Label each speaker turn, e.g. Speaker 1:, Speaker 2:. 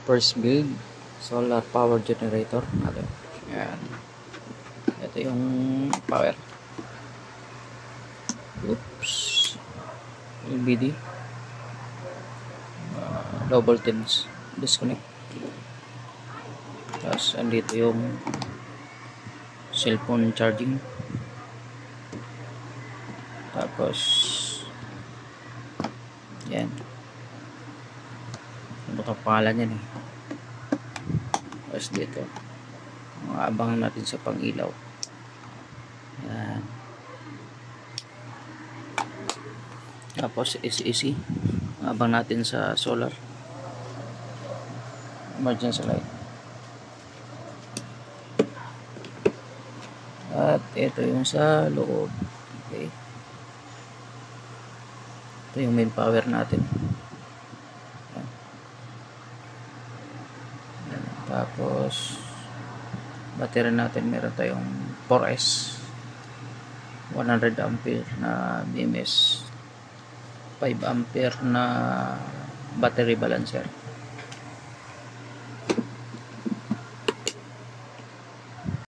Speaker 1: First build, solar power generator natin. Yan. Ito yung power. Oops. LBD. Low voltage. Disconnect. Tapos andito yung cellphone charging. Tapos yan. Ano ka pangalan yan eh. Tapos dito mga abang natin sa pang-ilaw. Yan. Tapos AC abang natin sa solar. Emergency light. At ito yung sa loob. Okay. Ito yung main power natin. Yan. Yan. Tapos battery natin meron tayong 4S 100 ampere na BMS, 5 ampere na battery balancer.